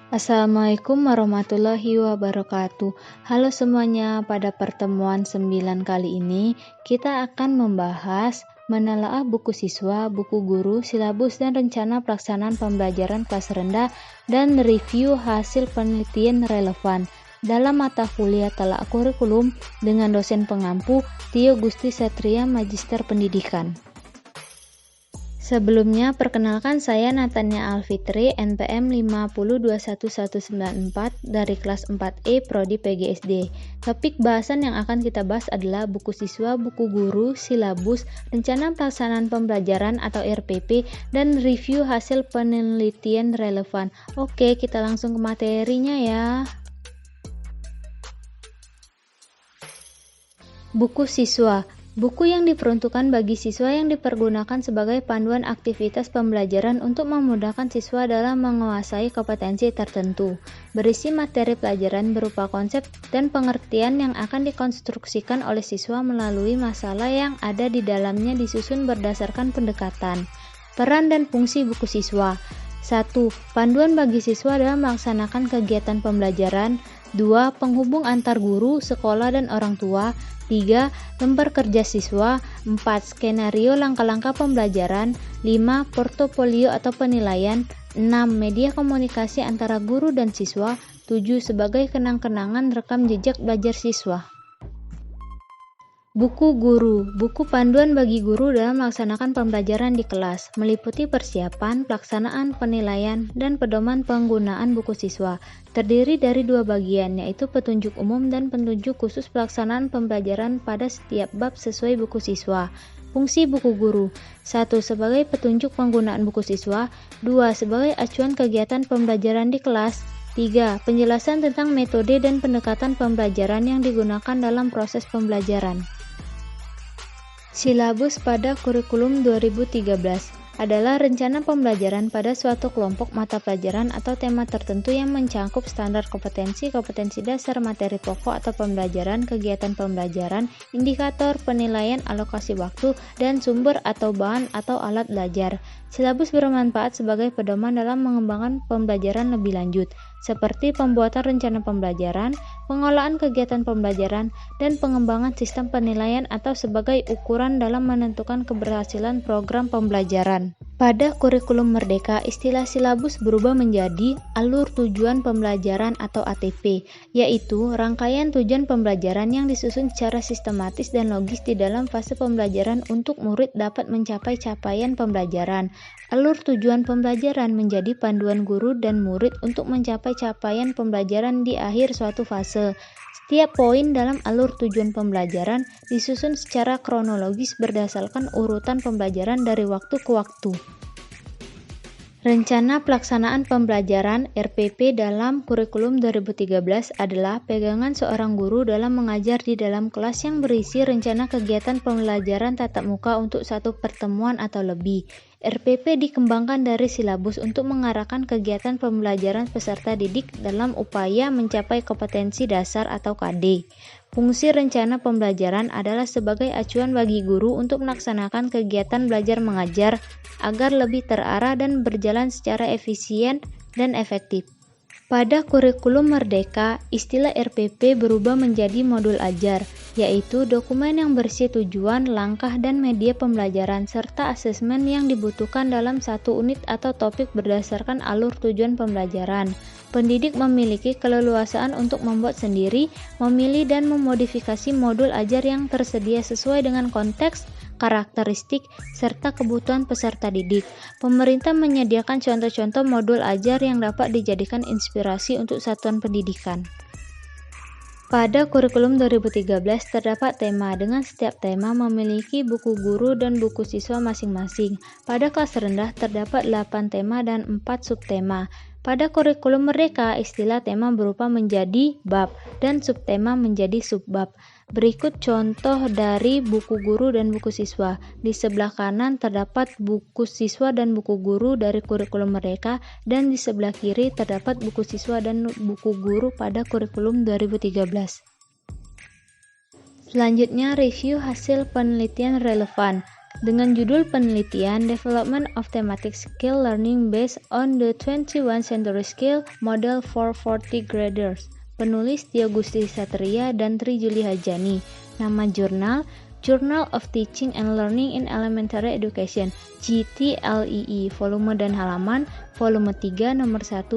Assalamualaikum warahmatullahi wabarakatuh. Halo semuanya, pada pertemuan 9 kali ini kita akan membahas menelaah buku siswa, buku guru, silabus dan rencana pelaksanaan pembelajaran kelas rendah dan review hasil penelitian relevan dalam mata kuliah telaah kurikulum dengan dosen pengampu Tio Gusti Satria Magister Pendidikan. Sebelumnya, perkenalkan saya Natania Alfitri, NPM 5021194 dari kelas 4E Prodi PGSD. Topik bahasan yang akan kita bahas adalah buku siswa, buku guru, silabus, rencana pelaksanaan pembelajaran atau RPP, dan review hasil penelitian relevan. Oke, kita langsung ke materinya ya. Buku siswa. Buku yang diperuntukkan bagi siswa yang dipergunakan sebagai panduan aktivitas pembelajaran untuk memudahkan siswa dalam menguasai kompetensi tertentu. Berisi materi pelajaran berupa konsep dan pengertian yang akan dikonstruksikan oleh siswa melalui masalah yang ada di dalamnya disusun berdasarkan pendekatan. Peran dan fungsi buku siswa. 1. Panduan bagi siswa dalam melaksanakan kegiatan pembelajaran. 2. Penghubung antar guru, sekolah, dan orang tua. 3. Lembar kerja siswa. 4. Skenario langkah-langkah pembelajaran. 5. Portofolio atau penilaian. 6. Media komunikasi antara guru dan siswa. 7. Sebagai kenang-kenangan rekam jejak belajar siswa. Buku guru, buku panduan bagi guru dalam melaksanakan pembelajaran di kelas, meliputi persiapan, pelaksanaan, penilaian, dan pedoman penggunaan buku siswa. Terdiri dari 2 bagian, yaitu petunjuk umum dan petunjuk khusus pelaksanaan pembelajaran pada setiap bab sesuai buku siswa. Fungsi buku guru. 1. Sebagai petunjuk penggunaan buku siswa. 2. Sebagai acuan kegiatan pembelajaran di kelas. 3. Penjelasan tentang metode dan pendekatan pembelajaran yang digunakan dalam proses pembelajaran. Silabus pada kurikulum 2013 adalah rencana pembelajaran pada suatu kelompok mata pelajaran atau tema tertentu yang mencakup standar kompetensi, kompetensi dasar, materi pokok atau pembelajaran, kegiatan pembelajaran, indikator, penilaian, alokasi waktu, dan sumber atau bahan atau alat belajar. Silabus bermanfaat sebagai pedoman dalam mengembangkan pembelajaran lebih lanjut, seperti pembuatan rencana pembelajaran, pengolahan kegiatan pembelajaran, dan pengembangan sistem penilaian atau sebagai ukuran dalam menentukan keberhasilan program pembelajaran. Pada kurikulum Merdeka, istilah silabus berubah menjadi alur tujuan pembelajaran atau ATP, yaitu rangkaian tujuan pembelajaran yang disusun secara sistematis dan logis di dalam fase pembelajaran untuk murid dapat mencapai capaian pembelajaran. Alur tujuan pembelajaran menjadi panduan guru dan murid untuk mencapai capaian pembelajaran di akhir suatu fase. Setiap poin dalam alur tujuan pembelajaran disusun secara kronologis berdasarkan urutan pembelajaran dari waktu ke waktu. Rencana pelaksanaan pembelajaran RPP dalam kurikulum 2013 adalah pegangan seorang guru dalam mengajar di dalam kelas yang berisi rencana kegiatan pembelajaran tatap muka untuk satu pertemuan atau lebih. RPP dikembangkan dari silabus untuk mengarahkan kegiatan pembelajaran peserta didik dalam upaya mencapai kompetensi dasar atau KD. Fungsi rencana pembelajaran adalah sebagai acuan bagi guru untuk melaksanakan kegiatan belajar mengajar agar lebih terarah dan berjalan secara efisien dan efektif. Pada kurikulum Merdeka, istilah RPP berubah menjadi modul ajar, yaitu dokumen yang berisi tujuan, langkah, dan media pembelajaran, serta asesmen yang dibutuhkan dalam satu unit atau topik berdasarkan alur tujuan pembelajaran. Pendidik memiliki keleluasaan untuk membuat sendiri, memilih, dan memodifikasi modul ajar yang tersedia sesuai dengan konteks, karakteristik, serta kebutuhan peserta didik. Pemerintah menyediakan contoh-contoh modul ajar yang dapat dijadikan inspirasi untuk satuan pendidikan. Pada kurikulum 2013 terdapat tema dengan setiap tema memiliki buku guru dan buku siswa masing-masing. Pada kelas rendah terdapat 8 tema dan 4 subtema. Pada kurikulum Merdeka, istilah tema berubah menjadi bab dan subtema menjadi subbab. Berikut contoh dari buku guru dan buku siswa. Di sebelah kanan terdapat buku siswa dan buku guru dari kurikulum Merdeka, dan di sebelah kiri terdapat buku siswa dan buku guru pada kurikulum 2013. Selanjutnya, review hasil penelitian relevan. dengan judul penelitian Development of Thematic Skill Learning Based on the 21st Century Skill Model for 40 Graders. Penulis Tio Gusti Satria dan Tri Juli Hajani. Nama jurnal Journal of Teaching and Learning in Elementary Education, JTLEE, volume dan halaman, volume 3, nomor 1,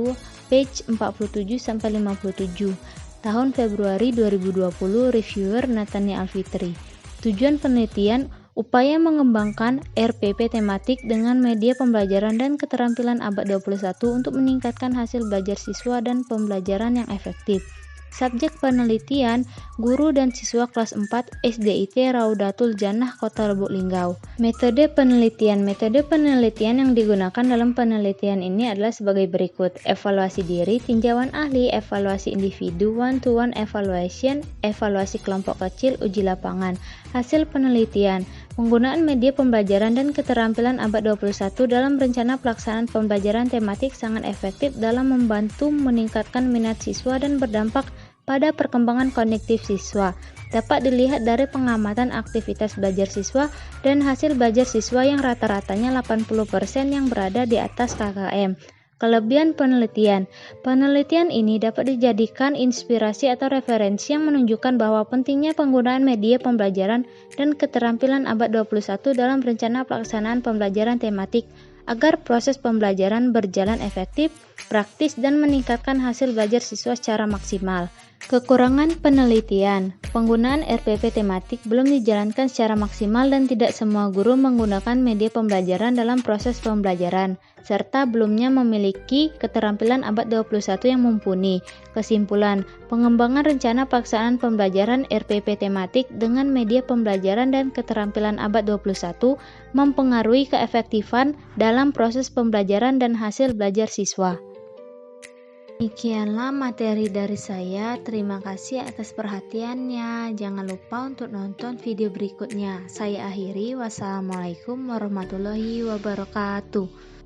page 47-57, tahun Februari 2020, reviewer Natania Alfitri. Tujuan penelitian, upaya mengembangkan RPP tematik dengan media pembelajaran dan keterampilan abad 21 untuk meningkatkan hasil belajar siswa dan pembelajaran yang efektif. Subjek penelitian, guru dan siswa kelas 4 SDIT Raudatul Jannah Kota Lubuk Linggau. Metode penelitian yang digunakan dalam penelitian ini adalah sebagai berikut: evaluasi diri, tinjauan ahli, evaluasi individu, one-to-one evaluation, evaluasi kelompok kecil, uji lapangan. Hasil penelitian, penggunaan media pembelajaran dan keterampilan abad 21 dalam rencana pelaksanaan pembelajaran tematik sangat efektif dalam membantu meningkatkan minat siswa dan berdampak pada perkembangan kognitif siswa. Dapat dilihat dari pengamatan aktivitas belajar siswa dan hasil belajar siswa yang rata-ratanya 80% yang berada di atas KKM. Kelebihan penelitian. Penelitian ini dapat dijadikan inspirasi atau referensi yang menunjukkan bahwa pentingnya penggunaan media pembelajaran dan keterampilan abad 21 dalam rencana pelaksanaan pembelajaran tematik agar proses pembelajaran berjalan efektif, praktis, dan meningkatkan hasil belajar siswa secara maksimal. Kekurangan penelitian. Penggunaan RPP tematik belum dijalankan secara maksimal dan tidak semua guru menggunakan media pembelajaran dalam proses pembelajaran, serta belumnya memiliki keterampilan abad 21 yang mumpuni. Kesimpulan, pengembangan rencana pelaksanaan pembelajaran RPP tematik dengan media pembelajaran dan keterampilan abad 21 mempengaruhi keefektifan dalam proses pembelajaran dan hasil belajar siswa. Demikianlah materi dari saya. Terima kasih atas perhatiannya. Jangan lupa untuk nonton video berikutnya. Saya akhiri. Wassalamualaikum warahmatullahi wabarakatuh.